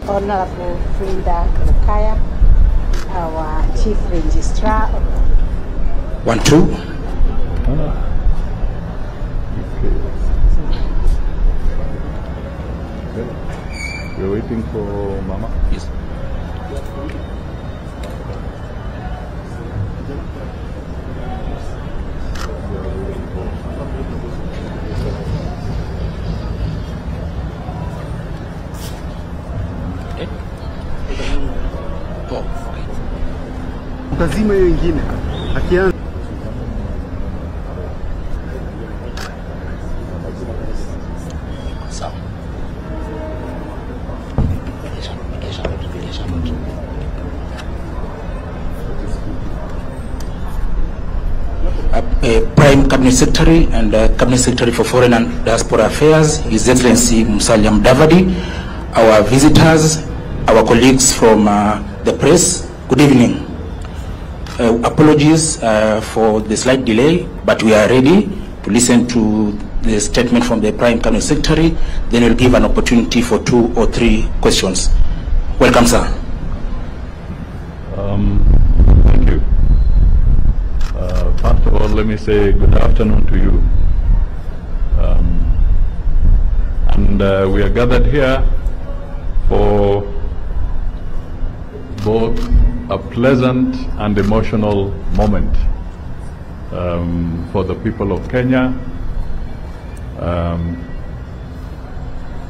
Honorable Frida Lukaya, our Chief Registrar. 1, 2. Okay. We're waiting for Mama. Yes. Utazima hiyo ingine akianza sawa. Prime Cabinet Secretary and Cabinet Secretary for Foreign and Diaspora Affairs, His Excellency Mudavadi, our visitors, our colleagues from the press, good evening. Apologies for the slight delay, but we are ready to listen to the statement from the Prime Cabinet Secretary. Then we'll give an opportunity for 2 or 3 questions. Welcome, sir. Thank you. First of all, let me say good afternoon to you. We are gathered here for both a pleasant and emotional moment for the people of Kenya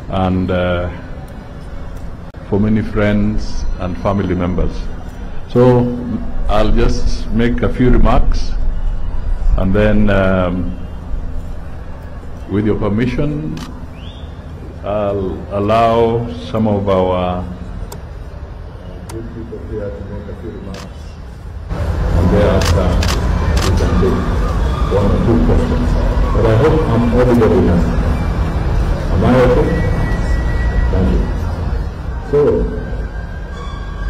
and for many friends and family members. So I'll just make a few remarks and then with your permission I'll allow some of our good people here to make a few remarks, and thereafter we can take 1 or 2 questions. But I hope I'm audible enough. Am I okay? Thank you. So,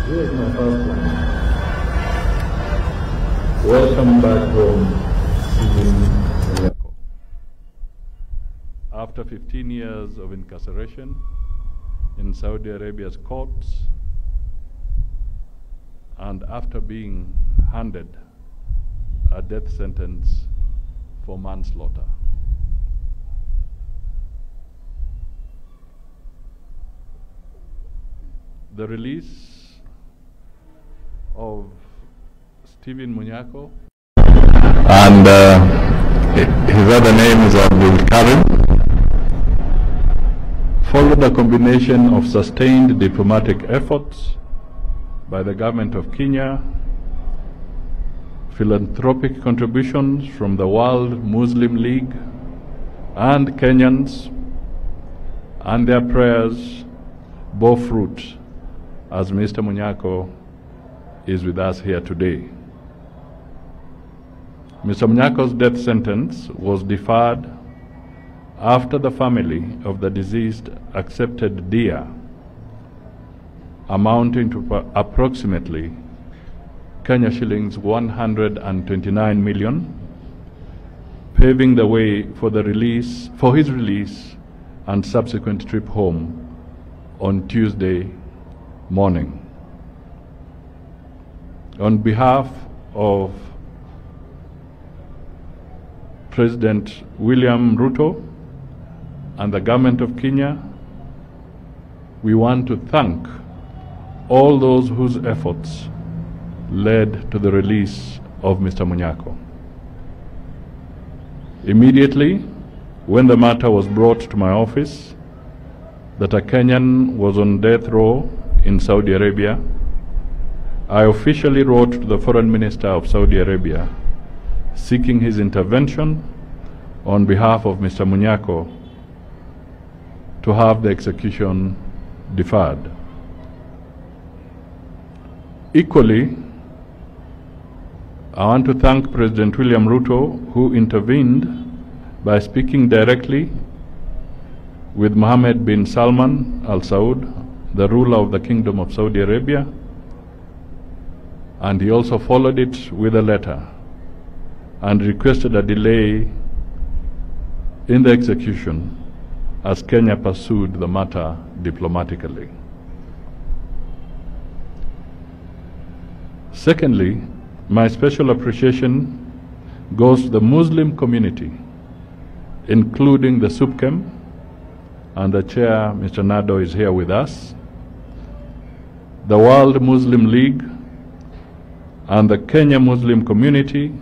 here's my first line. Welcome back home, Munyakho. After 15 years of incarceration in Saudi Arabia's courts, and after being handed a death sentence for manslaughter. The release of Stephen Munyakho, and his other name is Abdul Karim, followed a combination of sustained diplomatic efforts by the government of Kenya, philanthropic contributions from the World Muslim League and Kenyans, and their prayers bore fruit as Mr. Munyakho is with us here today. Mr. Munyakho's death sentence was deferred after the family of the deceased accepted diya amounting to approximately Kenya shillings 129 million, paving the way for his release and subsequent trip home on Tuesday morning. On behalf of President William Ruto and the government of Kenya, we want to thank all those whose efforts led to the release of Mr. Munyakho. Immediately, when the matter was brought to my office that a Kenyan was on death row in Saudi Arabia, I officially wrote to the Foreign Minister of Saudi Arabia seeking his intervention on behalf of Mr. Munyakho to have the execution deferred. Equally, I want to thank President William Ruto, who intervened by speaking directly with Mohammed bin Salman Al Saud, the ruler of the Kingdom of Saudi Arabia, and he also followed it with a letter and requested a delay in the execution as Kenya pursued the matter diplomatically. Secondly, my special appreciation goes to the Muslim community, including the SUPKEM, and the chair, Mr. Nado, is here with us, the World Muslim League, and the Kenya Muslim community,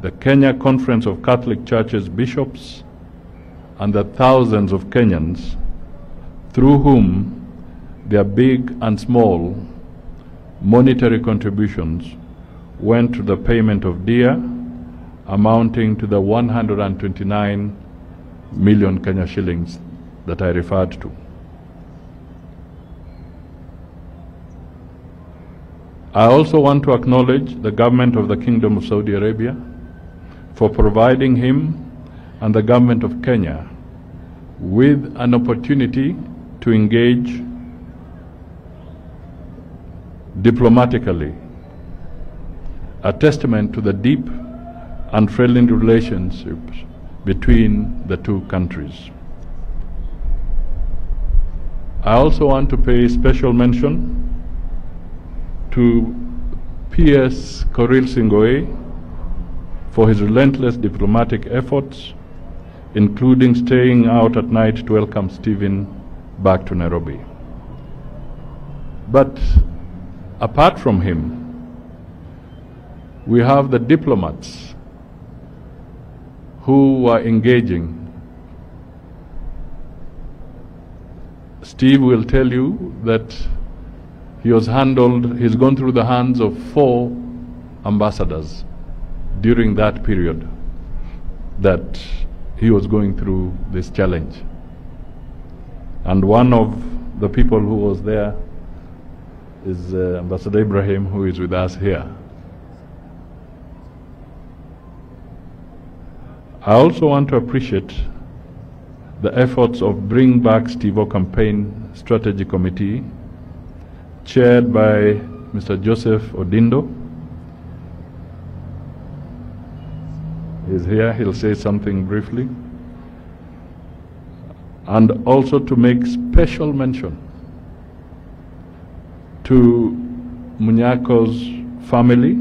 the Kenya Conference of Catholic Churches Bishops, and the thousands of Kenyans through whom their big and small monetary contributions went to the payment of diya, amounting to the 129 million Kenya shillings that I referred to. I also want to acknowledge the government of the Kingdom of Saudi Arabia for providing him and the government of Kenya with an opportunity to engage diplomatically, a testament to the deep and friendly relationships between the two countries. I also want to pay special mention to P.S. Koril Singoe for his relentless diplomatic efforts, including staying out at night to welcome Stephen back to Nairobi. But apart from him, we have the diplomats who are engaging. Steve will tell you that he's gone through the hands of 4 ambassadors during that period that he was going through this challenge. And one of the people who was there is Ambassador Ibrahim, who is with us here. I also want to appreciate the efforts of Bring Back Steve-O Campaign Strategy Committee, chaired by Mr. Joseph Odindo. He's here, he'll say something briefly. And also to make special mention to Munyakho's family,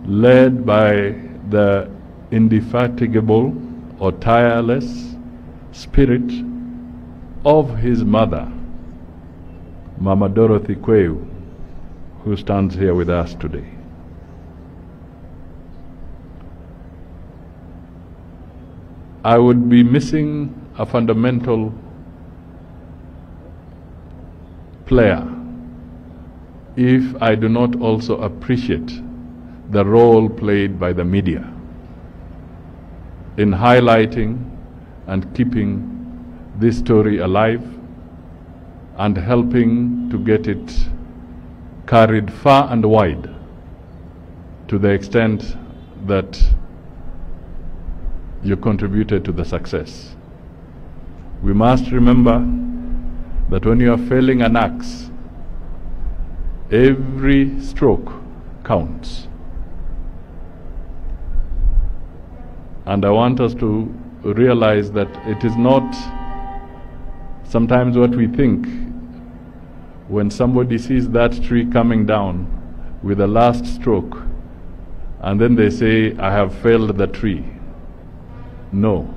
led by the indefatigable or tireless spirit of his mother, Mama Dorothy Kweu, who stands here with us today. I would be missing a fundamental player if I do not also appreciate the role played by the media in highlighting and keeping this story alive and helping to get it carried far and wide to the extent that you contributed to the success. We must remember that when you are felling an axe, every stroke counts. And I want us to realize that it is not sometimes what we think when somebody sees that tree coming down with the last stroke and then they say, I have felled the tree. No.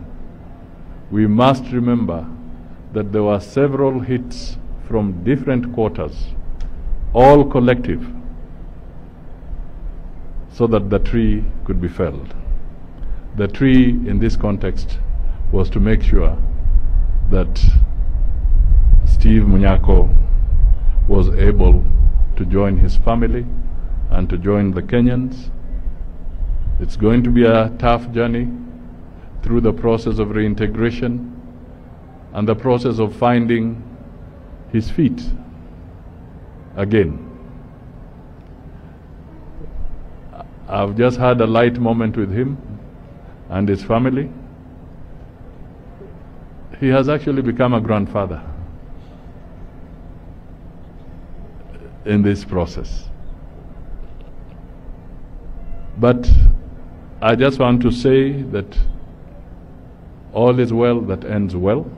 We must remember that there were several hits from different quarters, all collective, so that the tree could be felled. The tree in this context was to make sure that Steve Munyakho was able to join his family and to join the Kenyans. It's going to be a tough journey through the process of reintegration and the process of finding his feet again. I've just had a light moment with him and his family. He has actually become a grandfather in this process. But I just want to say that all is well that ends well,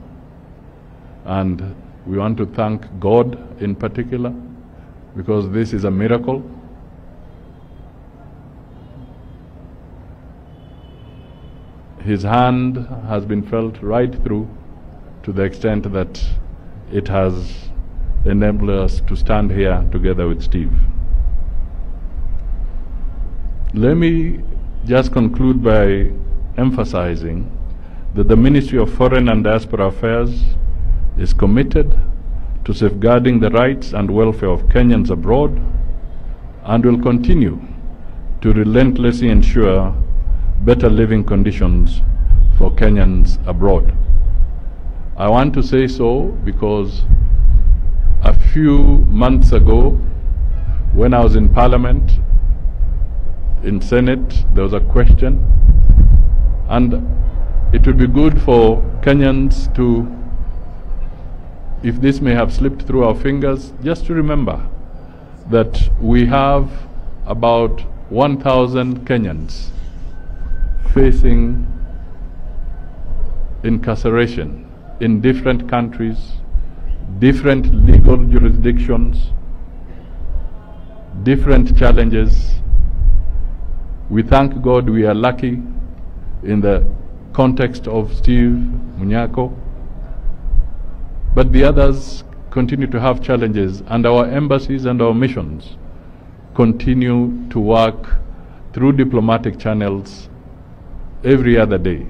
and we want to thank God in particular because this is a miracle. His hand has been felt right through, to the extent that it has enabled us to stand here together with Steve. Let me just conclude by emphasizing that the Ministry of Foreign and Diaspora Affairs is committed to safeguarding the rights and welfare of Kenyans abroad, and will continue to relentlessly ensure better living conditions for Kenyans abroad. I want to say so because a few months ago, when I was in Parliament, in Senate, there was a question, and it would be good for Kenyans to, if this may have slipped through our fingers, just to remember that we have about 1,000 Kenyans facing incarceration in different countries, different legal jurisdictions, different challenges. We thank God we are lucky in the context of Steve Munyakho, but the others continue to have challenges, and our embassies and our missions continue to work through diplomatic channels every other day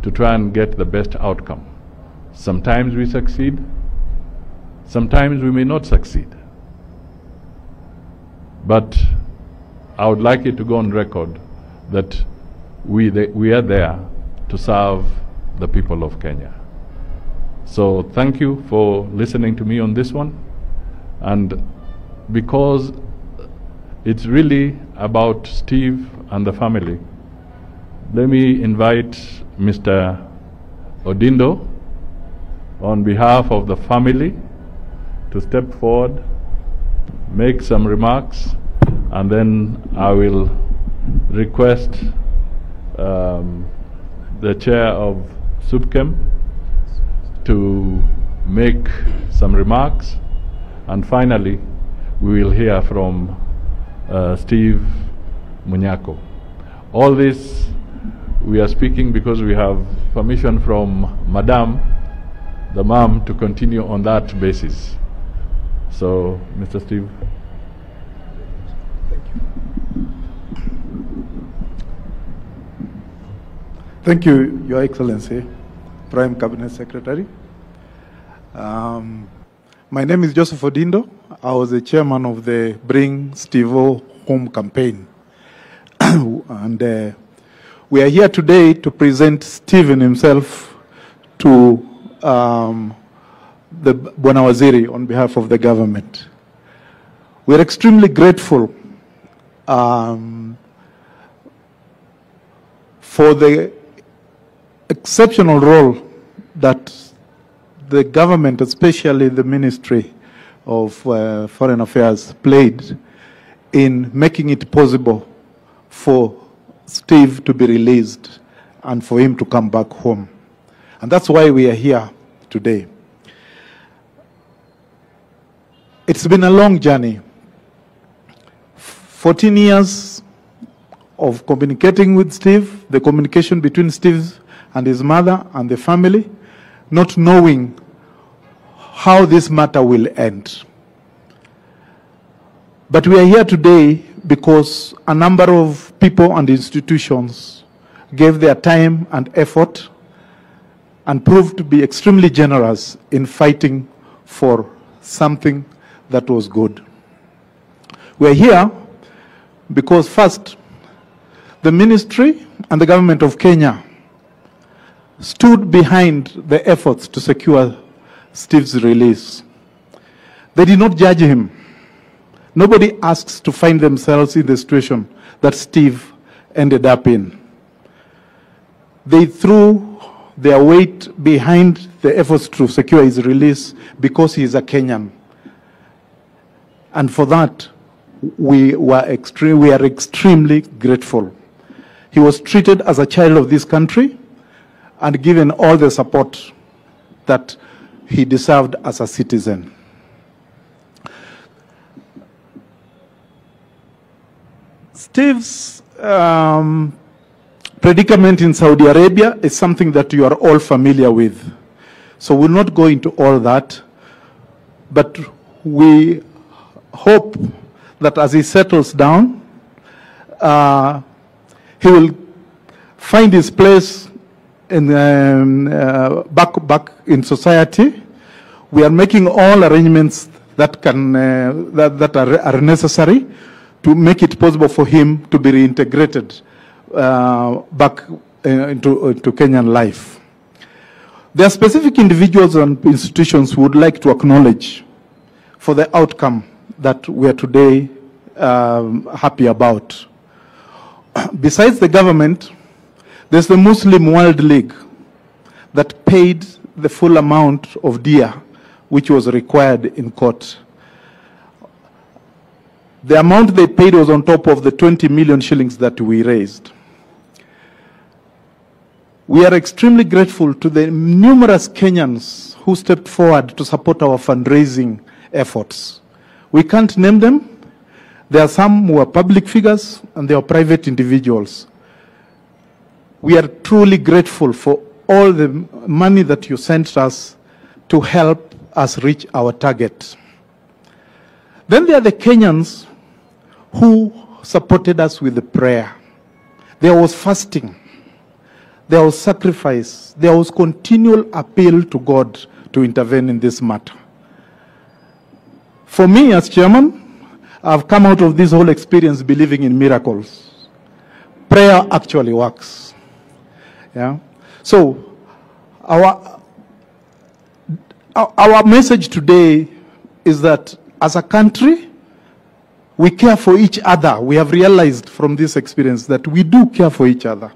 to try and get the best outcome. Sometimes we succeed, sometimes we may not succeed. But I would like it to go on record that we are there to serve the people of Kenya. So thank you for listening to me on this one. And because it's really about Steve and the family, let me invite Mr. Odindo on behalf of the family to step forward, make some remarks, and then I will request the chair of SUPKEM to make some remarks, and finally we will hear from Steve Munyakho. All this we are speaking because we have permission from Madam, the mom, to continue on that basis. So, Mr. Steve. Thank you, Your Excellency, Prime Cabinet Secretary. My name is Joseph Odindo. I was the chairman of the Bring Steve-O Home campaign. And we are here today to present Stephen himself to the Bwana Waziri on behalf of the government. We are extremely grateful for the exceptional role that the government, especially the Ministry of Foreign Affairs, played in making it possible for Steve to be released and for him to come back home. And that's why we are here today. It's been a long journey. 14 years of communicating with Steve, the communication between Steve and his mother and the family, not knowing how this matter will end. But we are here today because a number of people and institutions gave their time and effort and proved to be extremely generous in fighting for something that was good. We're here because first, the ministry and the government of Kenya stood behind the efforts to secure Steve's release. They did not judge him. Nobody asks to find themselves in the situation that Steve ended up in. They threw their weight behind the efforts to secure his release because he is a Kenyan. And for that, we are extremely grateful. He was treated as a child of this country and given all the support that he deserved as a citizen. Steve's predicament in Saudi Arabia is something that you are all familiar with. So we'll not go into all that, but we hope that as he settles down, he will find his place in, back in society. We are making all arrangements that can that are necessary to make it possible for him to be reintegrated back into Kenyan life. There are specific individuals and institutions who would like to acknowledge for the outcome that we are today happy about. Besides the government, there's the Muslim World League that paid the full amount of diya which was required in court. The amount they paid was on top of the 20 million shillings that we raised. We are extremely grateful to the numerous Kenyans who stepped forward to support our fundraising efforts. We can't name them. There are some who are public figures and there are private individuals. We are truly grateful for all the money that you sent us to help us reach our target. Then there are the Kenyans who supported us with the prayer. There was fasting. There was sacrifice. There was continual appeal to God to intervene in this matter. For me as chairman, I've come out of this whole experience believing in miracles. Prayer actually works. Yeah. So our message today is that as a country, we care for each other. We have realized from this experience that we do care for each other.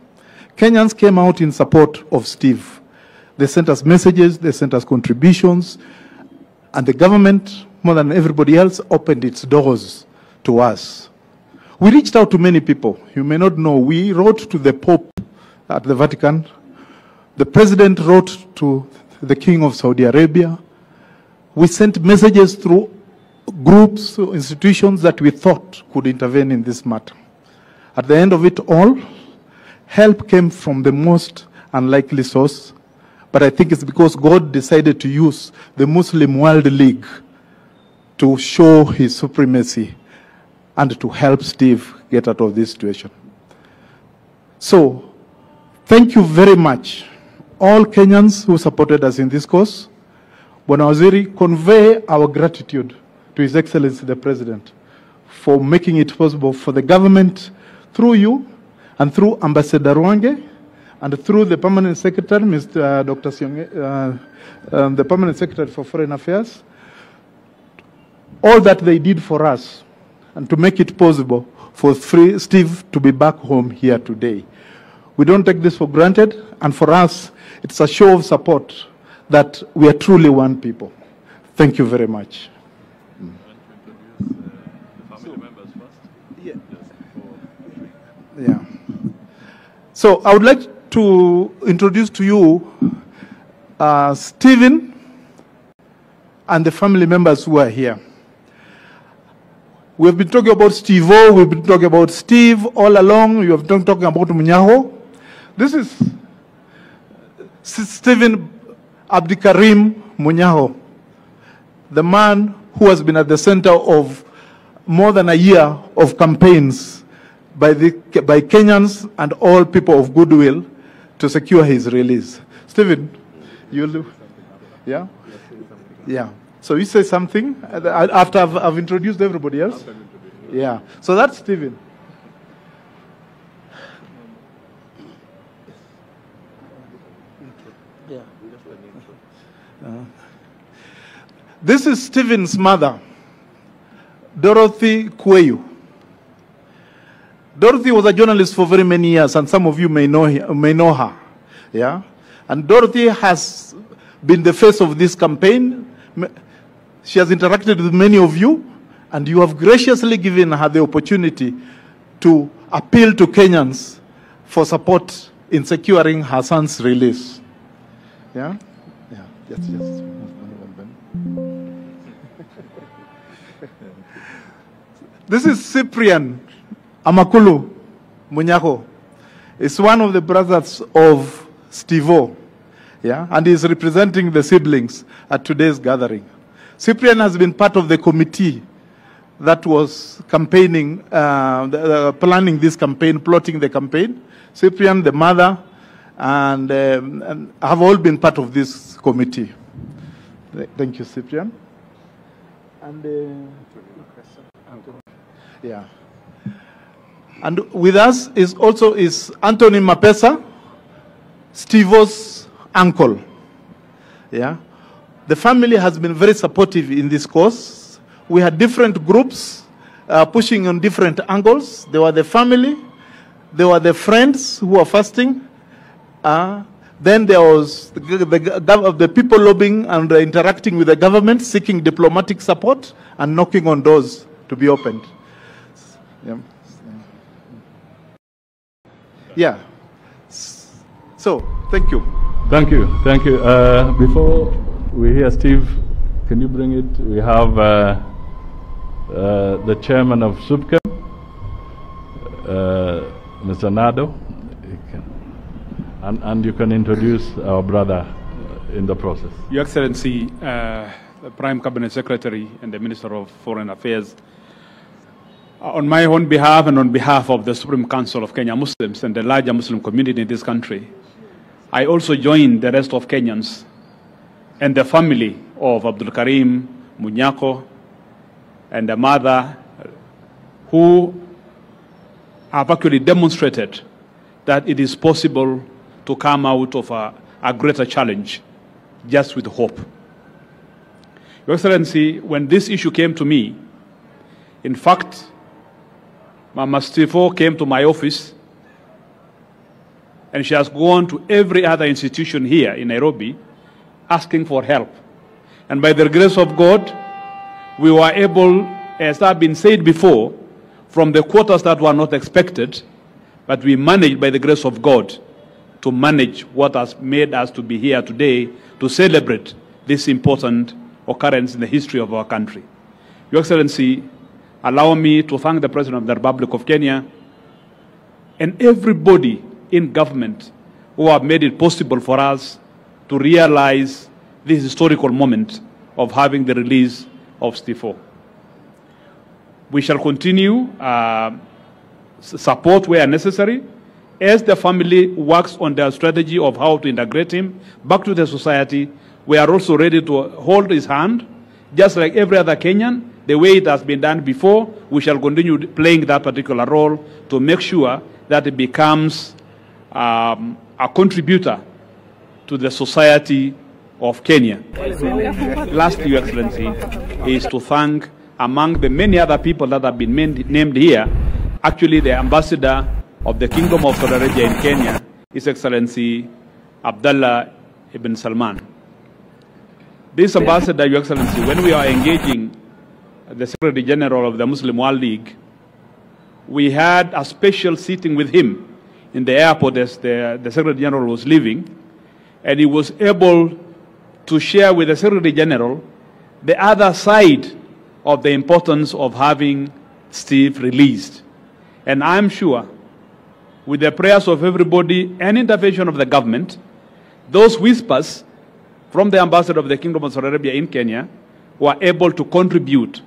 Kenyans came out in support of Steve. They sent us messages, they sent us contributions, and the government, more than everybody else, opened its doors to us. We reached out to many people. You may not know, we wrote to the Pope at the Vatican. The President wrote to the King of Saudi Arabia. We sent messages through groups, institutions that we thought could intervene in this matter. At the end of it all, help came from the most unlikely source, but I think it's because God decided to use the Muslim World League to show his supremacy and to help Steve get out of this situation. So, thank you very much, all Kenyans who supported us in this cause. Bwana Waziri, convey our gratitude to His Excellency the President for making it possible for the government, through you, and through Ambassador Rwange, and through the Permanent Secretary, Mr. Dr. Sionge, the Permanent Secretary for Foreign Affairs, all that they did for us, and to make it possible for Steve to be back home here today. We don't take this for granted, and for us, it's a show of support that we are truly one people. Thank you very much. Yeah. So I would like to introduce to you Stephen and the family members who are here. We've been talking about Steve-O, we've been talking about Steve all along, you have been talking about Munyakho. This is Stephen Abdikarim Munyakho, the man who has been at the center of more than a year of campaigns by Kenyans and all people of goodwill to secure his release. Stephen, you'll do? Yeah? Yeah. So you say something after I've introduced everybody else? Yeah. So that's Stephen. Yeah. This is Stephen's mother, Dorothy Kweyu. Dorothy was a journalist for very many years, and some of you may know her. Yeah? And Dorothy has been the face of this campaign. She has interacted with many of you, and you have graciously given her the opportunity to appeal to Kenyans for support in securing her son's release. Yeah? Yeah. Yes. This is Cyprian Amakulu Munyakho is one of the brothers of Steve-O, yeah, and is representing the siblings at today's gathering. Cyprian has been part of the committee that was campaigning, planning this campaign, plotting the campaign. Cyprian, the mother, and have all been part of this committee. Thank you, Cyprian. And yeah. And with us is also Anthony Mapesa, Steve-O's uncle. Yeah. The family has been very supportive in this cause. We had different groups pushing on different angles. There were the family, there were the friends who were fasting. Then there was the people lobbying and interacting with the government, seeking diplomatic support and knocking on doors to be opened. Yeah. Yeah. So, thank you. Thank you. Thank you. Before we hear Steve, can you bring it? We have the chairman of SUPCAM, Mr. Nado. And you can introduce our brother in the process. Your Excellency, the Prime Cabinet Secretary and the Minister of Foreign Affairs, on my own behalf and on behalf of the Supreme Council of Kenya Muslims and the larger Muslim community in this country, I also join the rest of Kenyans and the family of Abdul Karim Munyakho and the mother who have actually demonstrated that it is possible to come out of a greater challenge just with hope. Your Excellency, when this issue came to me, in fact, Mama Steve-O came to my office and she has gone to every other institution here in Nairobi asking for help. And by the grace of God, we were able, as has been said before, from the quarters that were not expected, but we managed by the grace of God to manage what has made us to be here today to celebrate this important occurrence in the history of our country. Your Excellency, allow me to thank the President of the Republic of Kenya and everybody in government who have made it possible for us to realize this historical moment of having the release of Steve-O. We shall continue support where necessary as the family works on their strategy of how to integrate him back to the society. We are also ready to hold his hand, just like every other Kenyan, the way it has been done before. We shall continue playing that particular role to make sure that it becomes a contributor to the society of Kenya. Lastly, Your Excellency, is to thank, among the many other people that have been named here, actually the ambassador of the Kingdom of Saudi Arabia in Kenya, His Excellency Abdullah ibn Salman. This ambassador, Your Excellency, when we are engaging the Secretary General of the Muslim World League, we had a special sitting with him in the airport as the Secretary General was leaving, and he was able to share with the Secretary General the other side of the importance of having Steve released. And I'm sure, with the prayers of everybody and intervention of the government, those whispers from the ambassador of the Kingdom of Saudi Arabia in Kenya were able to contribute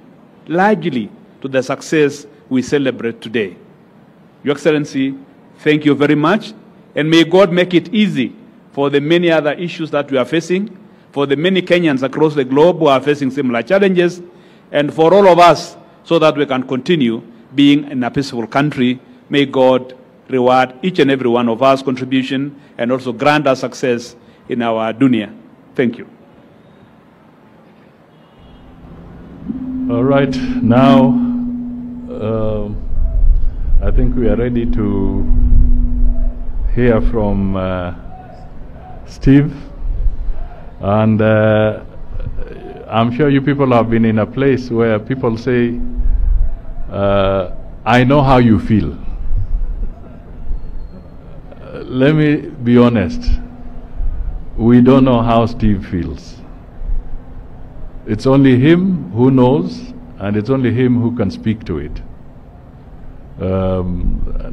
largely to the success we celebrate today. Your Excellency, thank you very much, and may God make it easy for the many other issues that we are facing, for the many Kenyans across the globe who are facing similar challenges, and for all of us, so that we can continue being in a peaceful country. May God reward each and every one of us contribution and also grant us success in our dunya. Thank you. All right, now I think we are ready to hear from Steve, and I'm sure you people have been in a place where people say, I know how you feel. Let me be honest, we don't know how Steve feels. It's only him who knows, and it's only him who can speak to it.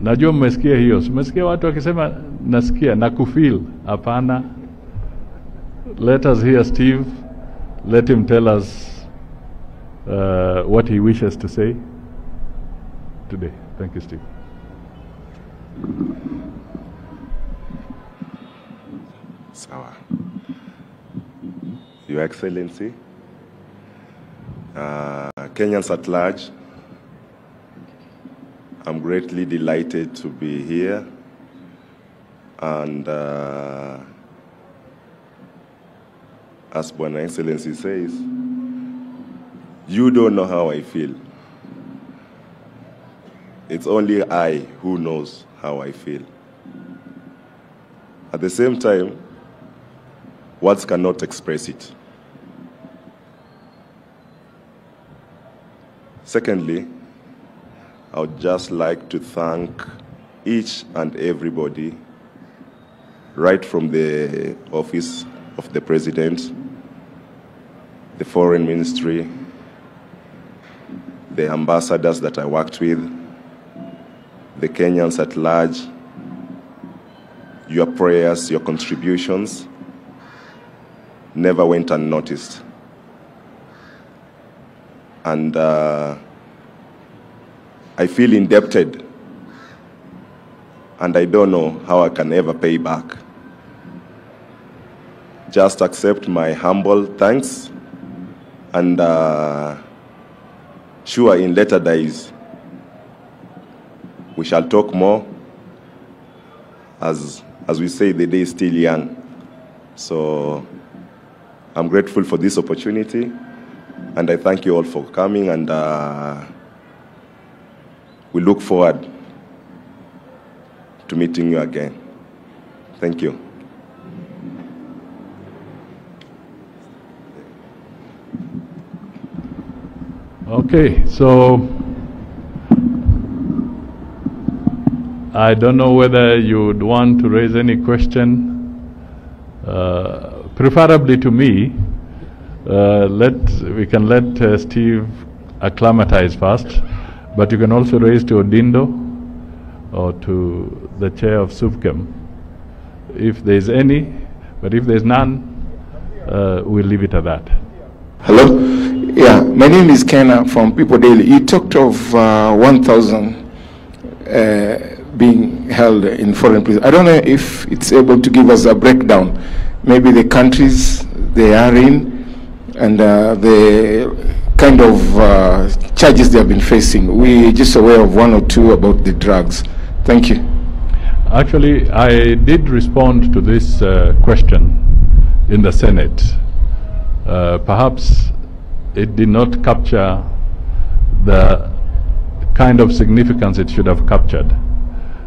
Najua mmesikia hiyo. Mmesikia watu wakisema nasikia na kufeel. Hapana. Let us hear Steve. Let him tell us what he wishes to say today. Thank you, Steve. Sawa. Your Excellency, Kenyans at large, I'm greatly delighted to be here, and as Bwana Excellency says, you don't know how I feel. It's only I who knows how I feel. At the same time, words cannot express it. Secondly, I would just like to thank each and everybody, right from the office of the President, the Foreign Ministry, the ambassadors that I worked with, the Kenyans at large. Your prayers, your contributions never went unnoticed. And I feel indebted, and I don't know how I can ever pay back. Just accept my humble thanks, and sure, in later days, we shall talk more. As we say, the day is still young. So I'm grateful for this opportunity, and I thank you all for coming, and we look forward to meeting you again. Thank you. Okay, so I don't know whether you would want to raise any question, preferably to me. We can let Steve acclimatize first, but you can also raise to Odindo or to the chair of SUPKEM if there's any, but if there's none, we'll leave it at that. Hello? Yeah, my name is Kenna from People Daily. You talked of 1,000 being held in foreign prison. I don't know if it's able to give us a breakdown, maybe the countries they are in and the kind of charges they have been facing. We're just aware of one or two about the drugs. Thank you. Actually, I did respond to this question in the Senate. Perhaps it did not capture the kind of significance it should have captured.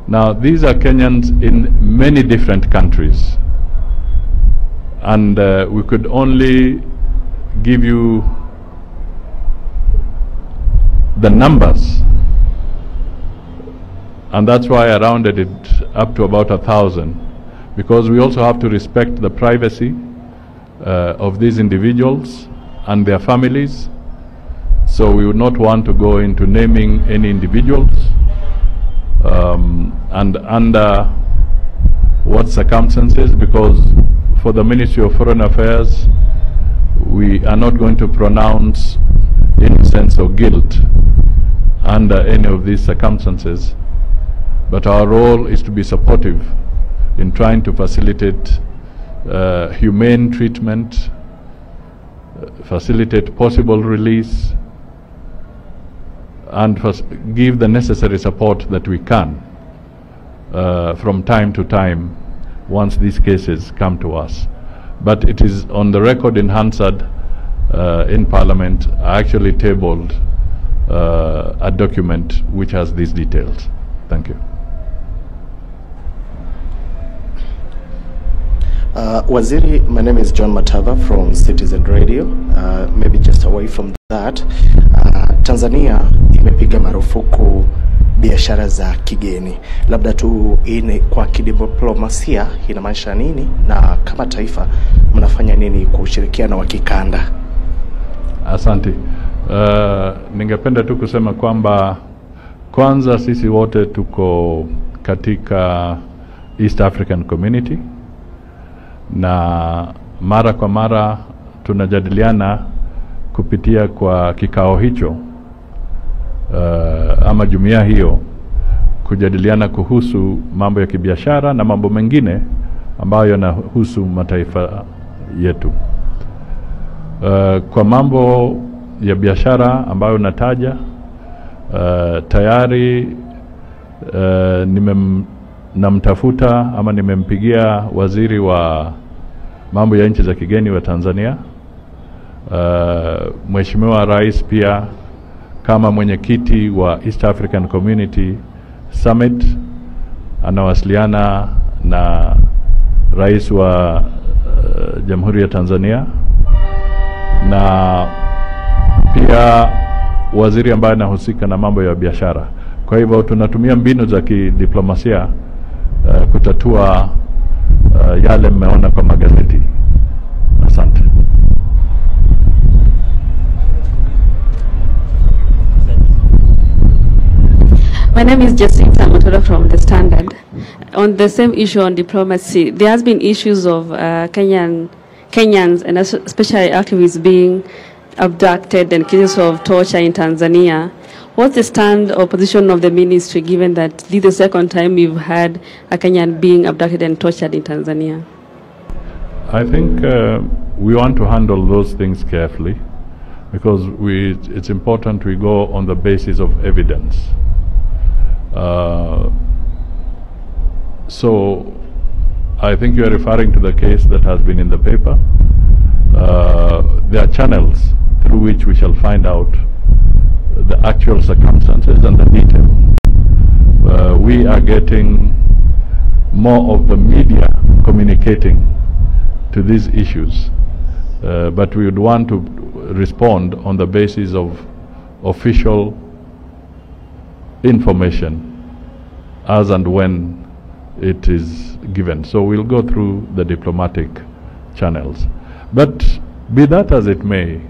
Now, these are Kenyans in many different countries, and we could only give you the numbers, and that's why I rounded it up to about 1,000, because we also have to respect the privacy of these individuals and their families. So we would not want to go into naming any individuals and under what circumstances, because for the Ministry of Foreign Affairs, we are not going to pronounce innocence or guilt under any of these circumstances. But our role is to be supportive in trying to facilitate humane treatment, facilitate possible release, and give the necessary support that we can from time to time once these cases come to us. But it is on the record in Hansard in Parliament. I actually tabled a document which has these details. Thank you. Waziri, my name is John Matava from Citizen Radio. Maybe just away from that, Tanzania imepiga marufuku biashara za kigeni. Labda tu kwa kidiplomasia inamaanisha nini, na kama taifa mnafanya nini kwa ushirikiano wa kikanda? Asante. Ningependa tu kusema kwamba Kwanza sisi wote tuko katika East African Community, na mara kwa mara tunajadiliana kupitia kwa kikao hicho ama jumuiya hiyo, kujadiliana kuhusu mambo ya kibiashara na mambo mengine ambayo yanahusu mataifa yetu. Kwa mambo ya biashara ambayo nataja, tayari namtafuta ama nimempigia waziri wa mambo ya nchi za kigeni wa Tanzania. Mheshimiwa Rais pia kama mwenyekiti wa East African Community Summit anawasiliana na Rais wa Jamhuri ya Tanzania, na pia waziri ambaye anahusika na mambo ya biashara. Kwa hivyo tunatumia mbinu za kidiplomasia kutatua yale mmeona kwa magazeti. Asante. My name is Jacinta Motola from The Standard. On the same issue on diplomacy, there has been issues of Kenyans and especially activists being abducted and cases of torture in Tanzania. What's the stand or position of the ministry, given that this is the second time we've had a Kenyan being abducted and tortured in Tanzania? I think we want to handle those things carefully, because it's important we go on the basis of evidence. So I think you are referring to the case that has been in the paper. There are channels through which we shall find out the actual circumstances and the detail. We are getting more of the media communicating to these issues, but we would want to respond on the basis of official information as and when it is given. So we'll go through the diplomatic channels. But be that as it may,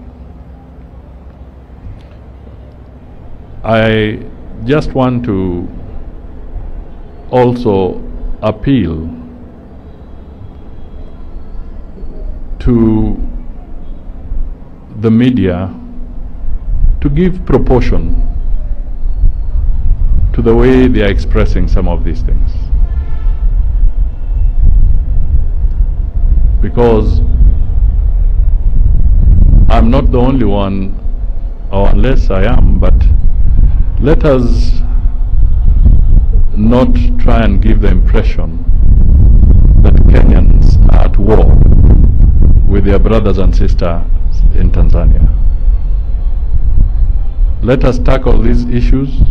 I just want to also appeal to the media to give proportion to the way they are expressing some of these things. Because I'm not the only one, or unless I am, but let us not try and give the impression that Kenyans are at war with their brothers and sisters in Tanzania. Let us tackle these issues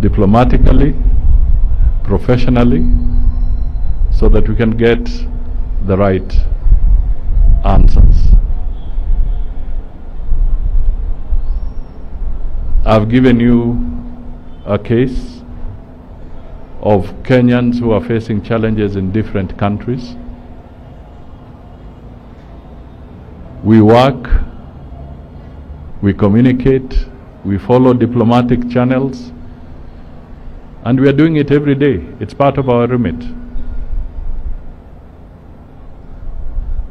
diplomatically, professionally, so that we can get the right answers. I've given you a case of Kenyans who are facing challenges in different countries. We work, we communicate, we follow diplomatic channels, and we are doing it every day. It's part of our remit.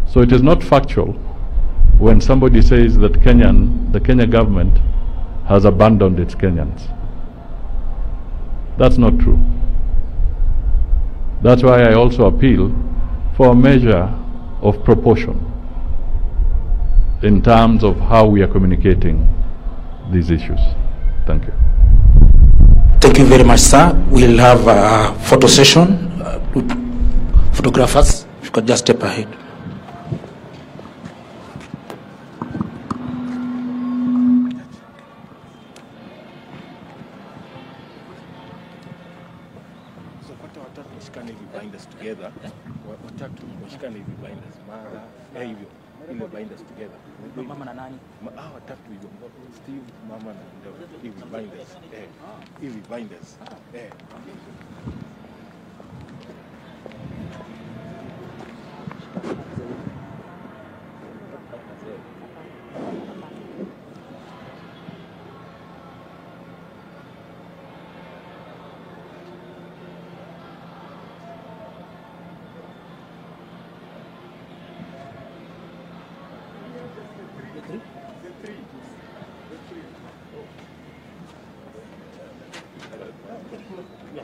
So it is not factual when somebody says that the Kenya government has abandoned its Kenyans. That's not true. That's why I also appeal for a measure of proportion in terms of how we are communicating these issues. Thank you. Thank you very much, sir. We'll have a photo session. Photographers, if you could just step ahead. Together, watatu washikane hivi binders, mara hivyo ile binders together. Mama na nani? Watatu hivyo. Steve, mama na ndio hivi binders. Hivi binders. Yeah.